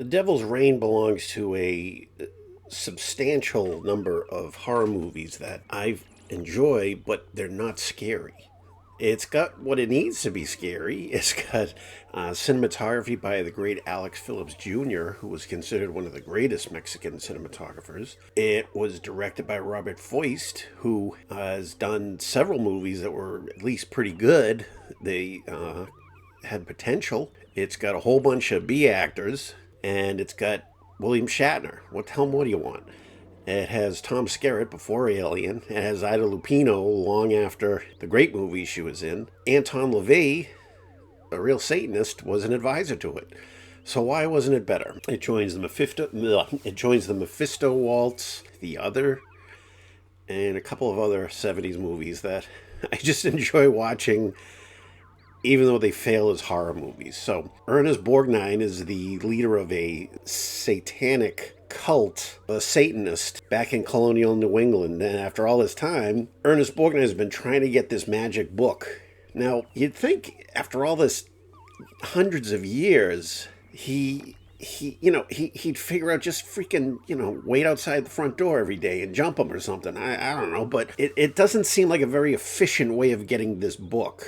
The Devil's Reign belongs to a substantial number of horror movies that I enjoy, but they're not scary. It's got what it needs to be scary. It's got cinematography by the great Alex Phillips Jr., who was considered one of the greatest Mexican cinematographers. It was directed by Robert Foist, who has done several movies that were at least pretty good. They had potential. It's got a whole bunch of B actors, and it's got William Shatner. What the hell more do you want? It has Tom Skerritt before Alien. It has Ida Lupino long after the great movies she was in. Anton LaVey, a real Satanist, was an advisor to it. So why wasn't it better? It joins the Mephisto Waltz, The Other, and a couple of other 70s movies that I just enjoy watching, even though they fail as horror movies. So Ernest Borgnine is the leader of a satanic cult, a Satanist, back in colonial New England. And after all this time, Ernest Borgnine has been trying to get this magic book. Now, you'd think after all this hundreds of years, he'd figure out just freaking, wait outside the front door every day and jump him or something. I don't know, but it doesn't seem like a very efficient way of getting this book.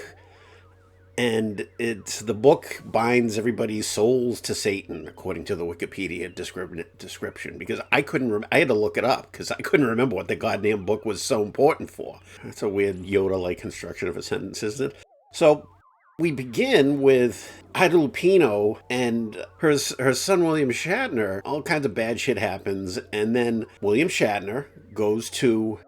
And the book binds everybody's souls to Satan, according to the Wikipedia description. Because I had to look it up because I couldn't remember what the goddamn book was so important for. That's a weird Yoda-like construction of a sentence, isn't it? So we begin with Ida Lupino and her son William Shatner. All kinds of bad shit happens, and then William Shatner goes to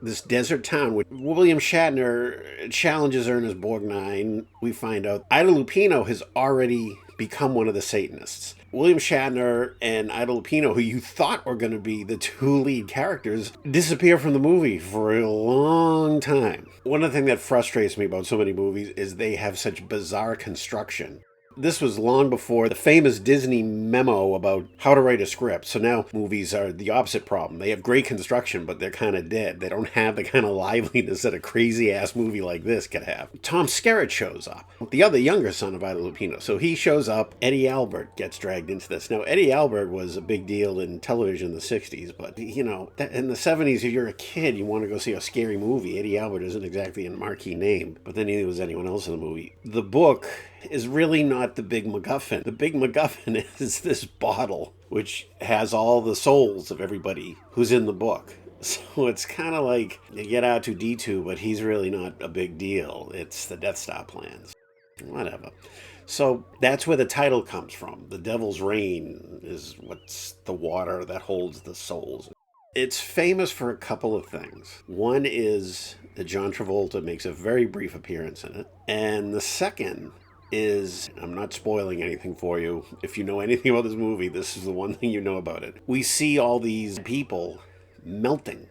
this desert town. William Shatner challenges Ernest Borgnine. We find out Ida Lupino has already become one of the Satanists. William Shatner and Ida Lupino, who you thought were going to be the two lead characters, disappear from the movie for a long time. One of the things that frustrates me about so many movies is they have such bizarre construction. This was long before the famous Disney memo about how to write a script. So now movies are the opposite problem. They have great construction, but they're kind of dead. They don't have the kind of liveliness that a crazy-ass movie like this could have. Tom Skerritt shows up, the other younger son of Ida Lupino. So he shows up. Eddie Albert gets dragged into this. Now, Eddie Albert was a big deal in television in the 60s, but, in the 70s, if you're a kid, you want to go see a scary movie. Eddie Albert isn't exactly a marquee name, but then neither was anyone else in the movie. The book is really not the big MacGuffin. The big MacGuffin is this bottle, which has all the souls of everybody who's in the book. So it's kind of like you get R2-D2, but he's really not a big deal. It's the Death Star plans. Whatever. So that's where the title comes from. The Devil's Reign is what's the water that holds the souls. It's famous for a couple of things. One is that John Travolta makes a very brief appearance in it. And the second is, I'm not spoiling anything for you. If you know anything about this movie, this is the one thing you know about it. We see all these people melting.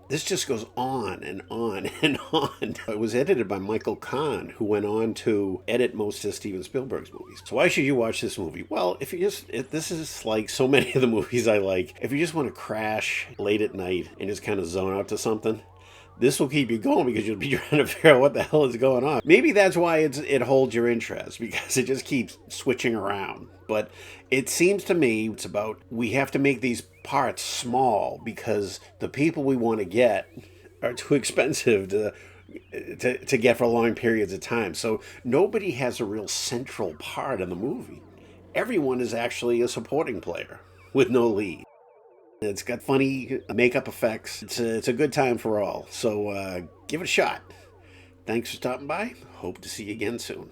This just goes on and on and on. It was edited by Michael Kahn, who went on to edit most of Steven Spielberg's movies. So why should you watch this movie? Well, this is like so many of the movies I like. If you just want to crash late at night and just kind of zone out to something, this will keep you going because you'll be trying to figure out what the hell is going on. Maybe that's why it holds your interest, because it just keeps switching around. But it seems to me it's about, we have to make these parts small because the people we want to get are too expensive to get for long periods of time. So nobody has a real central part in the movie. Everyone is actually a supporting player with no lead. It's got funny makeup effects. It's a good time for all. So give it a shot. Thanks for stopping by. Hope to see you again soon.